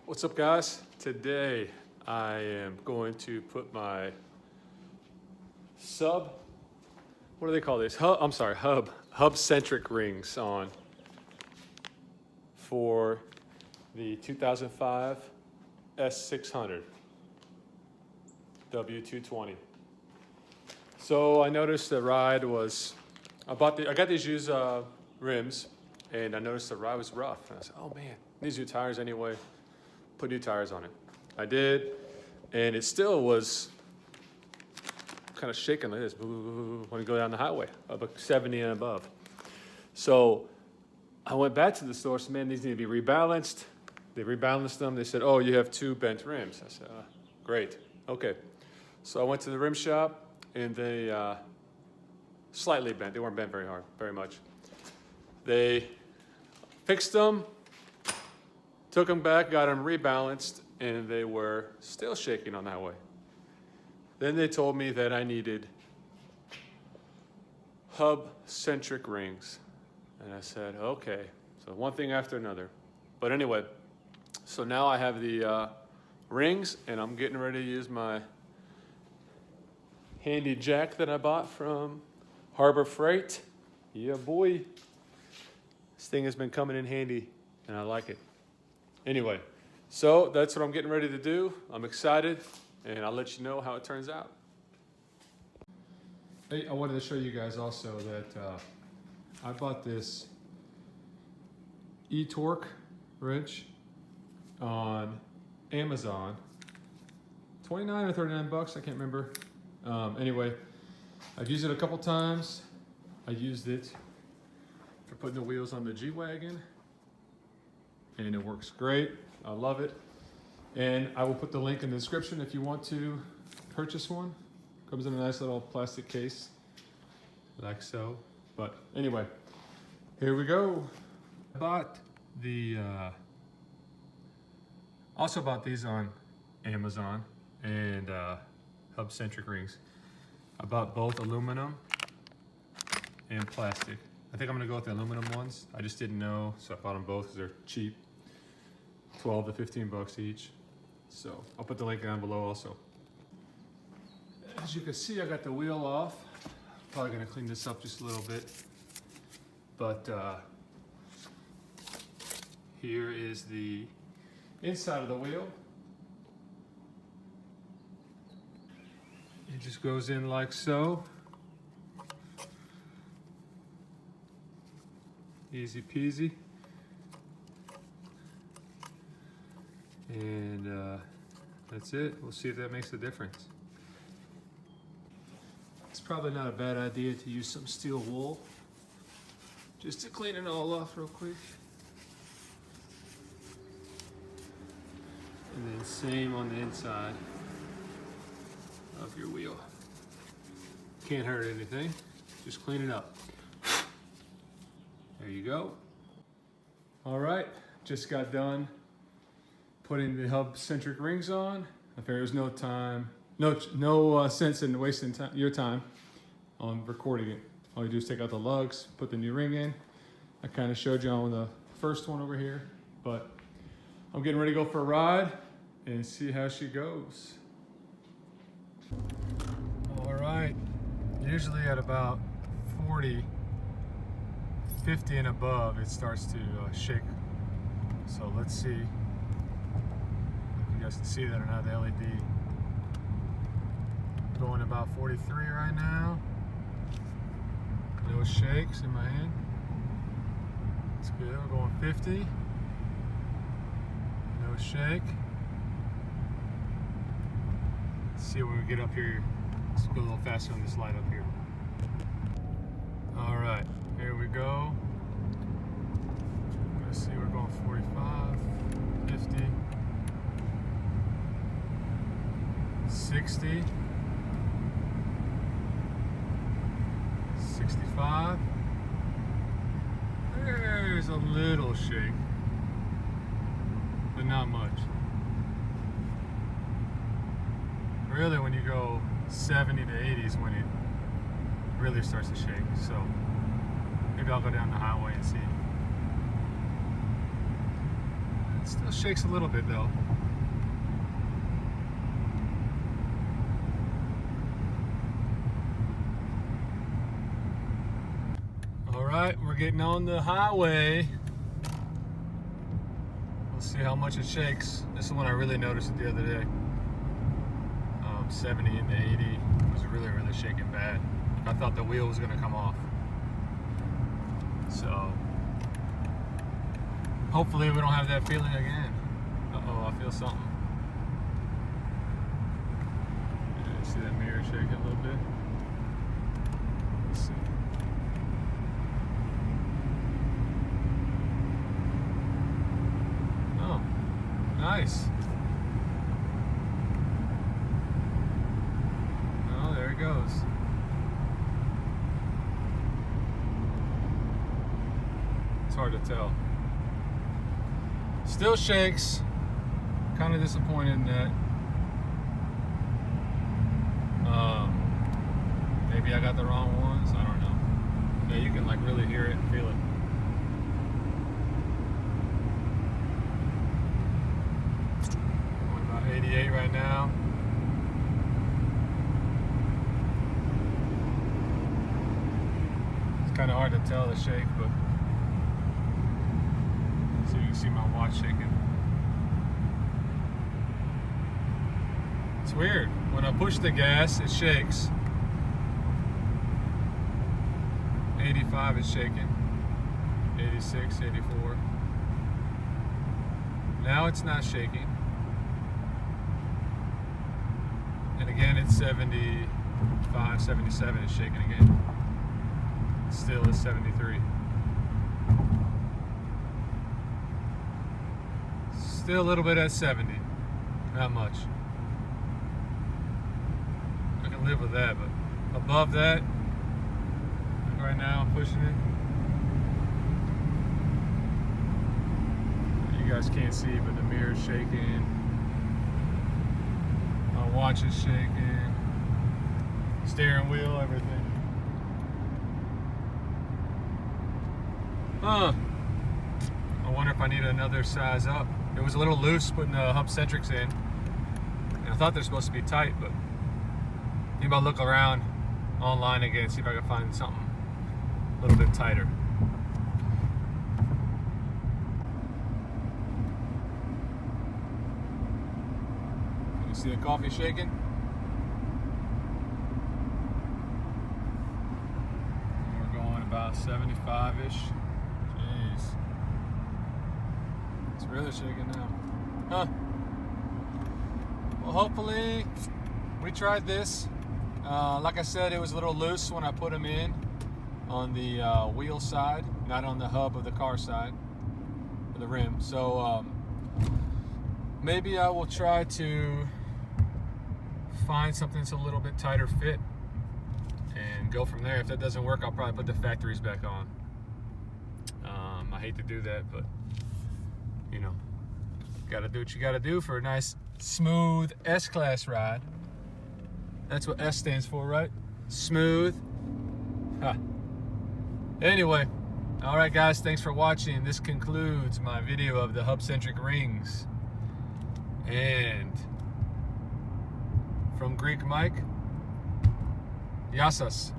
What's up, guys? Today I am going to put my what do they call this? Hubcentric rings on for the 2005 S600 W220. So I noticed the ride was, I got these used rims, and I noticed the ride was rough. And I said, oh man, these new tires anyway. Put new tires on it. I did, and it still was kind of shaking like this when you go down the highway, up 70 and above. So I went back to the store, said, man, these need to be rebalanced. They rebalanced them. They said, oh, you have 2 bent rims. I said, great, okay. So I went to the rim shop, and they slightly bent. They weren't bent very much. They fixed them, took them back, got them rebalanced, and they were still shaking on the highway. Then they told me that I needed Hubcentric rings. And I said, okay. So one thing after another. But anyway, so now I have the rings, and I'm getting ready to use my handy jack that I bought from Harbor Freight. Yeah, boy. This thing has been coming in handy, and I like it. Anyway, so that's what I'm getting ready to do. I'm excited, and I'll let you know how it turns out. Hey, I wanted to show you guys also that I bought this e-torque wrench on Amazon. 29 or 39 bucks, I can't remember. Anyway, I've used it a couple times. I used it for putting the wheels on the G-Wagon, and it works great. I love it. And I will put the link in the description if you want to purchase one. Comes in a nice little plastic case, like so. But anyway, here we go. I bought the, also bought these on Amazon, and Hubcentric rings. I bought both aluminum and plastic. I think I'm gonna go with the aluminum ones. I just didn't know, so I bought them both because they're cheap. 12 to 15 bucks each. So I'll put the link down below also. As you can see, I got the wheel off. Probably gonna clean this up just a little bit. But here is the inside of the wheel. It just goes in like so. Easy peasy. And that's it. We'll see if that makes a difference. It's probably not a bad idea to use some steel wool just to clean it all off real quick. And then same on the inside of your wheel. Can't hurt anything. Just clean it up. There you go. All right, just got done putting the Hubcentric rings on. I figured there's no time, no sense in wasting your time on recording it. All you do is take out the lugs, put the new ring in. I kind of showed you on the first one over here, but I'm getting ready to go for a ride and see how she goes. All right, usually at about 40, 50 and above, it starts to shake. So let's see. You guys can see that or not, the LED. Going about 43 right now. No shakes in my hand. That's good. We're going 50. No shake. Let's see when we get up here. Let's go a little faster on this light up here. All right, here we go. Let's see, we're going 45, 50. 60, 65. There's a little shake, but not much. Really, when you go 70 to 80 is when it really starts to shake. So maybe I'll go down the highway and see. It still shakes a little bit though. All right, we're getting on the highway. Let's see how much it shakes. This is when I really noticed it the other day. 70 into 80 was really shaking bad. I thought the wheel was gonna come off. So hopefully we don't have that feeling again. Uh-oh, I feel something. Yeah, see that mirror shaking a little bit? Let's see. Oh, nice. Oh, there it goes. It's hard to tell. Still shakes. Kind of disappointed in that. Maybe I got the wrong ones. I don't know. Yeah, you can like really hear it and feel it. Going about 88 right now. It's kind of hard to tell the shake, but so you can see my watch shaking. It's weird. When I push the gas, it shakes. 85 is shaking. 86, 84. Now it's not shaking. And again, it's 75, 77 is shaking again. Still is 73. Still a little bit at 70. Not much. I can live with that, but above that, like right now I'm pushing it. You guys can't see, but the mirror's shaking. My watch is shaking. Steering wheel, everything. I wonder if I need another size up. It was a little loose putting the Hubcentrics in. And I thought they're supposed to be tight, but maybe I'll look around online again, see if I can find something a little bit tighter. You see the coffee shaking? We're going about 75-ish. Jeez. It's really shaking now. Huh. Well, hopefully we tried this. Like I said, it was a little loose when I put them in on the wheel side, not on the hub of the car side, of the rim. So maybe I will try to find something that's a little bit tighter fit and go from there. If that doesn't work, I'll probably put the factories back on. I hate to do that, but you know, gotta do what you gotta do for a nice smooth S-Class ride. That's what S stands for, right? Smooth. Huh. Anyway, all right guys, thanks for watching. This concludes my video of the Hubcentric rings. And from Greek Mike, Yassas.